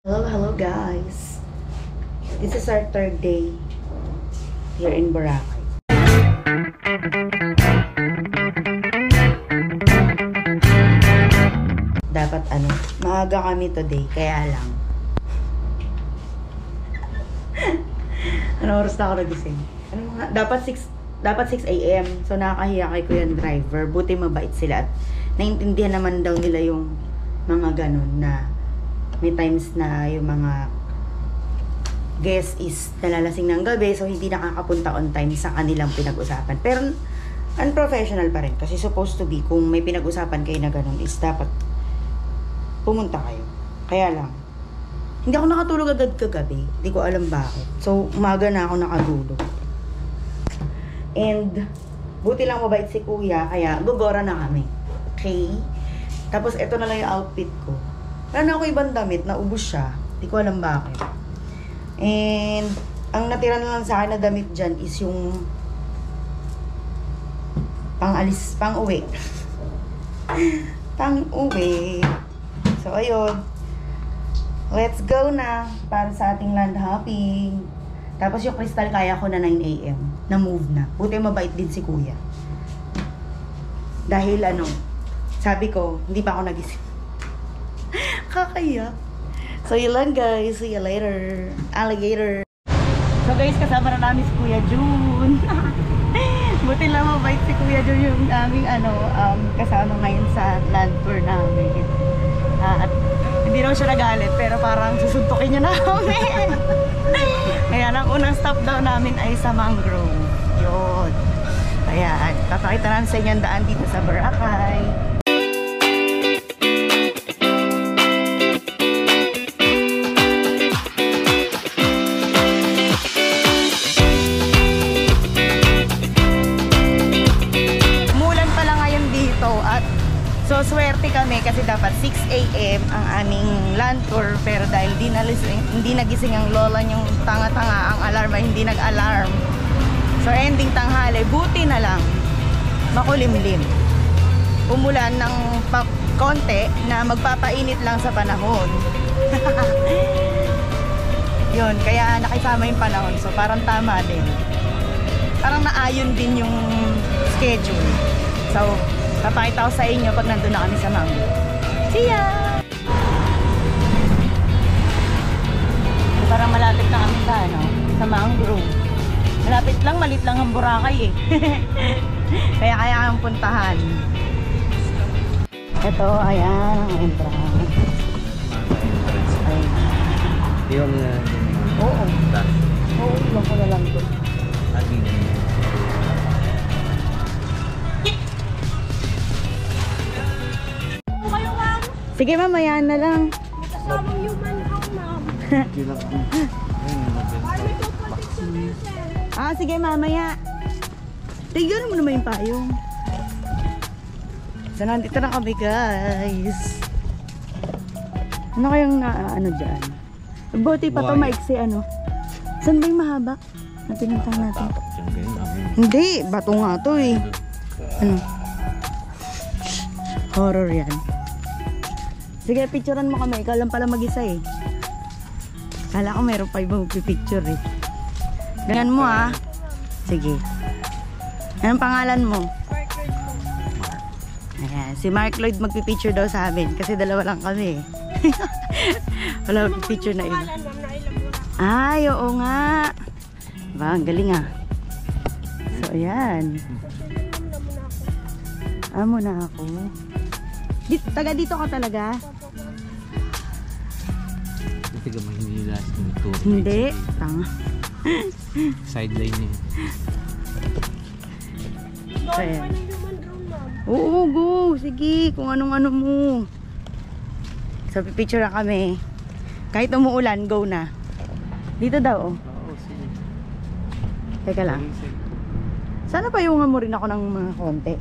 Hello guys. This is our third day here in Boracay. Dapat maaga kami today, kaya lang. Ano oras na ako nagising? Dapat 6 AM. So nakakahiya kay Kuya driver. Buti mabait sila at naintindihan naman daw nila yung mga ganun na may times na yung mga guest is nalalasing ng gabi, so hindi nakakapunta on time sa kanilang pinag-usapan. Pero unprofessional pa rin kasi supposed to be, kung may pinag-usapan kayo na ganun is dapat pumunta kayo. Kaya lang, hindi ako nakatulog agad kagabi. Hindi ko alam bakit. So umaga na ako nakatulog. And buti lang mabait si Kuya, kaya gugora na kami. Okay? Tapos ito na lang yung outfit ko. Wala na ako ibang damit, naubos siya. Hindi ko alam bakit. And ang natira na lang sa akin na damit dyan is yung pang-uwi. Pang-uwi. So ayun. Let's go na para sa ating land hopping. Tapos yung crystal kaya ko na 9 AM. Na-move na. Buti mabait din si Kuya. Dahil sabi ko, hindi pa ako nagising. Kakaya. So yun lang guys. See you later. Alligator. So guys, kasama na namin si Kuya June. Buti lang mabait si Kuya June yung aming kasama ngayon sa land tour namin. At hindi naman siya nagalit pero parang susuntukin niya namin. Kaya ang unang stop daw namin ay sa mangrove. Yun. Kaya papakita namin sa inyo ang daan dito sa Boracay. So, swerte kami kasi dapat 6 AM ang aming land tour. Pero dahil hindi nagising ang lola niyong tanga-tanga, ang alarm ay hindi nag-alarm. So, ending tanghali, buti na lang makulimlim. Umulan ng konti na magpapainit lang sa panahon. Yun, kaya nakisama yung panahon. So, parang tama din. Parang naayon din yung schedule. So, papakita ko sa inyo pag nandun na kami sa mangrove. See ya! Parang malapit na kami sa mangrove. Malapit lang, malit lang ang Boracay eh. Kaya kang puntahan. Ito, ayan ang entrance. Yung Oo. Oo, ilang ko na lang ito. Sige, mamaya na lang. Kasamang human hang ma'am. Sige, mamaya. Tignan mo naman yung payong. So, nandito na kami, guys. Ano kayang dyan? Buti pa to, maiksi Saan ba yung mahaba? Pinuntahan natin. Hindi, bato nga to eh. Horror yan. Sige, picturean mo kami. Ikaw lang pala mag-isa eh. Kala ko meron pa ibang picture eh. Ganyan mo Sige. Anong pangalan mo? Ayan, si Mark Lloyd magpipicture daw sa amin. Kasi dalawa lang kami eh. Wala magpipicture na iba. Ay, oo nga. Ba, ang galing So, ayan. Muna ako. Taga dito ka talaga? Taga Maynila. Hindi. Tanga. Sideline niya. Ayan. Oo, go. Sige, kung anong mo. So, pipicture na kami. Kahit umuulan, go na. Dito daw, Oo, sige. Teka lang. Sana payungan mo rin ako ng mga konti.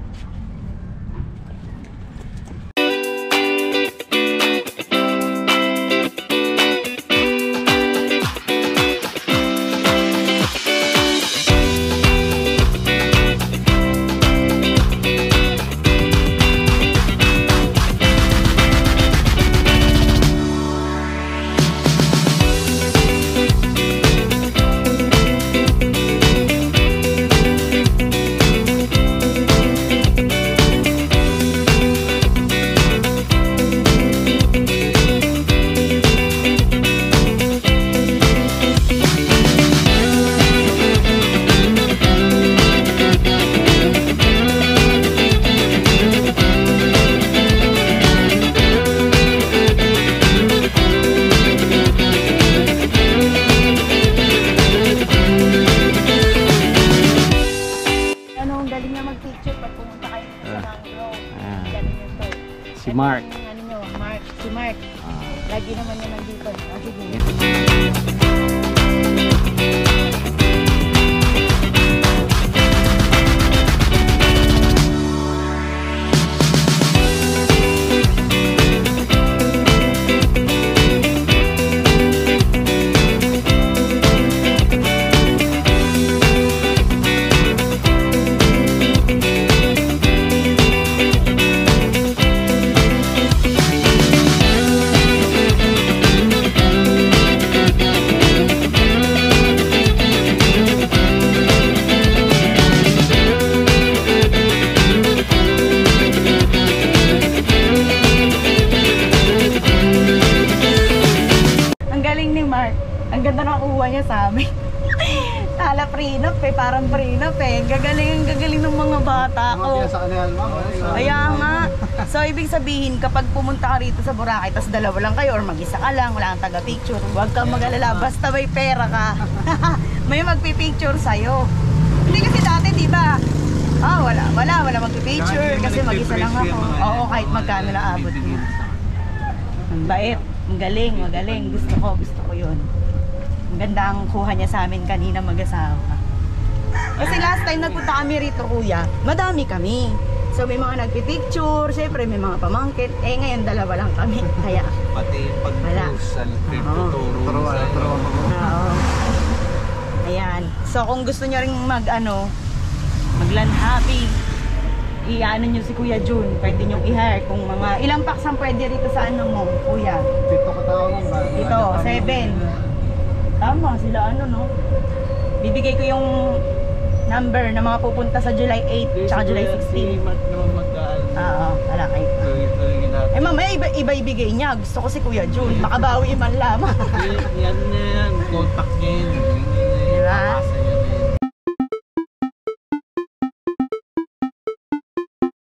Sige. Ang galing ni Mark. Ang ganda na kuha niya sa amin. Tala prenup eh, parang prenup eh. Gagaling ng mga bata ko. Sa kanil, ma'am. Kaya nga. So, ibig sabihin, kapag pumunta ka rito sa Boracay, tas dalawa lang kayo or mag-isa ka lang, wala kang taga-picture, huwag kang mag-alala, basta may pera ka. May magpipicture sa'yo. Hindi kasi dati, di ba? Wala magpipicture kasi mag-isa lang ako. Oo, kahit magkano na abot mo. Ang bait, ang magaling. Gusto ko yun. Ang ganda ang kuha niya sa amin kanina mag-asawa. Kasi last time nagpunta kami rito, kuya, madami kami. So may mga nagpipicture, syempre may mga pamangkin. Eh ngayon dalawa lang kami. Kaya Pati yung pag-post sa tuturo sa'yo. oo. Ayan. So kung gusto niyo ring mag-land happy, i-ano niyo si Kuya Jun. Pwede niyo i-hire kung mga ilang packs ang pwede rito sa ano mo, kuya. Dito ka tao lang ba? Dito, 7. Tama sila no. Bibigay ko yung number na mga pupunta sa July 8 tsaka July 16. Mark naman magkaan. Oo, wala kayo. Tuloy-tuloy natin. Eh mamaya iba ibigay niya. Gusto ko si Kuya Jun. Makabawi man lamang. Yan na yan. Contact niya yun. Diba?